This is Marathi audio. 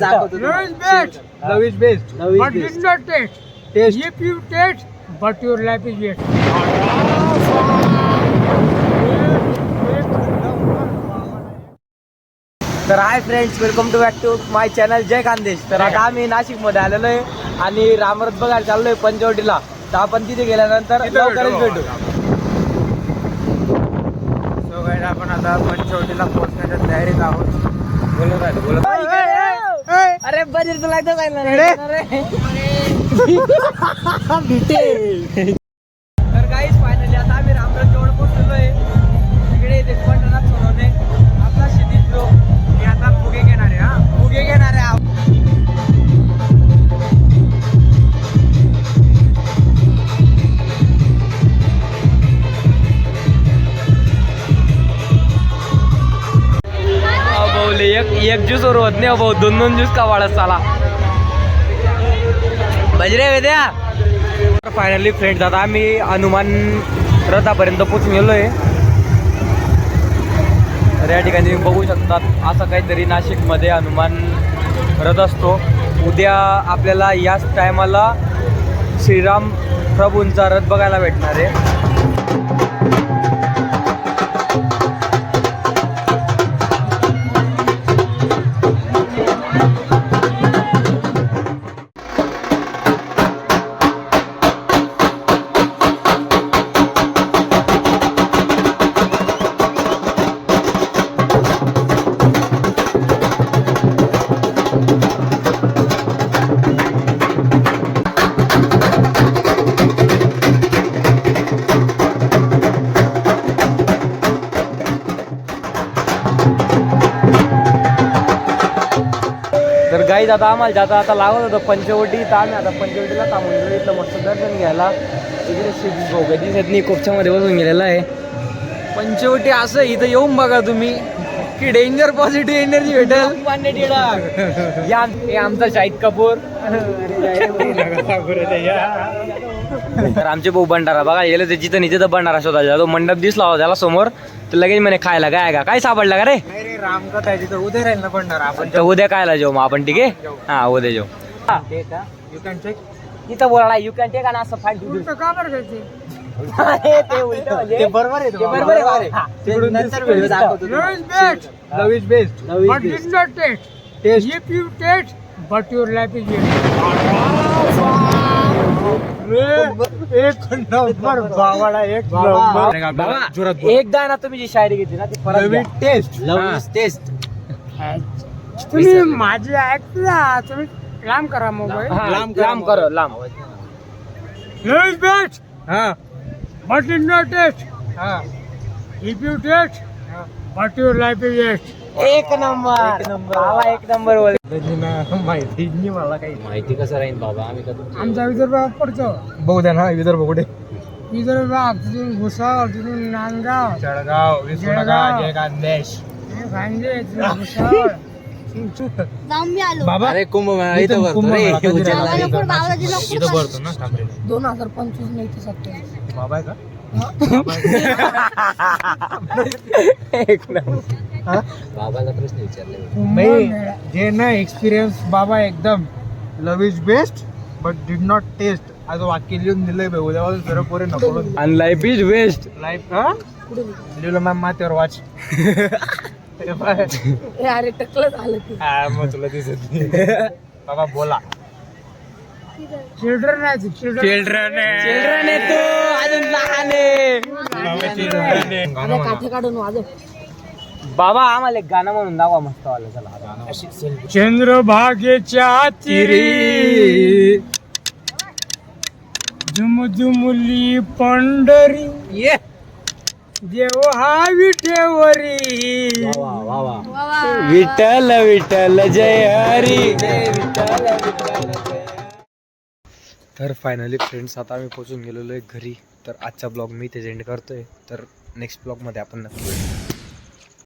Love is best, but did not taste. If you taste, but your life is waste. तर hi friends, welcome to back to my channel Jai Khandesh. तर आता आम्ही नाशिकमध्ये आलेलो आहे आणि रामरथ बघायला चाललोय पंचवटीला. तर आपण तिथे गेल्यानंतर लवकरच भेटू. So guys, आपण आता पंचवटीला पोहोचण्याच्या तयारीत आहोत. बोलत अरे बजेट तुला एकदा सांगितलं तर गाईस फायनली आता आम्ही रामरथ जवळ पोहोचलेलो आहे. तिकडे ते पंढरनाथ सोनवणे आपला क्षितिज ब्रो मी आता फुगे घेणार आहे. फुगे घेणार आहे. एक ज्यूस वर होत नाही भाऊ, दोन ज्यूस का वाढत चाला बजरे वेद्या. फायनली फ्रेंड्स आता आम्ही हनुमान रथापर्यंत पोहोचून गेलोय. तर या ठिकाणी तुम्ही बघू शकतात असं काहीतरी नाशिकमध्ये हनुमान रथ असतो. उद्या आपल्याला याच टायमाला श्रीराम प्रभूंचा रथ बघायला भेटणार आहे. तर गाईज आता आम्हाला जाता आता लागत होतं पंचवटी. तर आम्ही आता पंचवटीला थांबून गेलो. इथलं मस्त दर्शन घ्यायला. इकडे शिव भोग दिसत नाही, कोपच्यामध्ये बसून गेलेला आहे. पंचवटी असं इथं येऊन बघा तुम्ही की डेंजर पॉझिटिव्ह एनर्जी भेटेल. या हे आमचा शाहिद कपूर. तर आमचे भाऊ भंडारा बघा गेले ते जिथं निचे तर भंडारा शोधायचा. तो मंडप दिसला होता त्याला समोर. तर लगेच म्हणे खायला काय का काय सापडला का रे. रामकथा आहे तिथं उद्या राहील ना भंडारा. आपण तर उद्या खायला जाऊ मग आपण. ठीक आहे, हा उद्या जाऊ. You can check. इथं बोला यू कॅन टेक आणि असं फाईट उलट का बरं घ्यायची? ते उलट म्हणजे ते बरोबर आहे. ते बरोबर आहे. हा, ते तिकडून नंतर दिसतं. व्हिडिओ दाखवतो Love is best. Love is best. But did not taste. If you taste, but your life is एक नंबर बाबाला एक नंबर. बाबा एकदा ना तुम्ही जी शायरी घेतली ना ती परत घ्या. टेस्ट. Love is test. तुम्ही माझी ऐकला. तुम्ही लांब करा मोबाईल. लांब करो लांब. Love is best. But did not taste. If you taste, but your life is waste. एक नंबर बाबा, एक नंबर बोल. माहिती नाही मला काही. माहिती कसं राहील बाबा, आम्ही कधी आमचा विदर्भ पडतो. बघू द्या ना विदर्भ कुठे. विदर्भ तिथून भुसावळ, तिथून नांदगाव, जळगाव, विसुनगाव, जय खानदेश. खानदेश, भुसावळ. बाबा अरे कुंभमेळा इथं भरतो रे. इथं भरतो ना. 2025 नाही ते 27. बाबा आहे का? एक नंबर. बाबाला प्रश्न विचारले. नाही जे ना एक्सपिरियन्स बाबा एकदम. Love is best but did not test. आज वाक्य लिहून दिलंय भाऊ. उद्यापासून सर्व पोरे नको. आणि लाईफ इज वेस्ट. लाईफ लिहिलं मॅम माथ्यावर वाच. अरे टकलं झालं की. मग तुला दिसत नाही. बाबा बोला. चिल्ड्रन आहे. चिल्ड्रन आहे तू अजून लहान आहे. काठी काढून वाजव. बाबा आम्हाला एक गाणं म्हणून दाखवा मस्त वाला. चला चंद्रभागेच्या तिरी झुमझुमली पंढरी ये देव हा विठेवरी. विठ्ठल विठ्ठल जय हरी. विठ्ठल विठ्ठल जय. तर फायनली फ्रेंड्स आता आम्ही पोहोचून गेलेलो आहे घरी. तर आजचा ब्लॉग मी इथे एंड करतोय. तर नेक्स्ट ब्लॉगमध्ये आपण नक्की भेटू.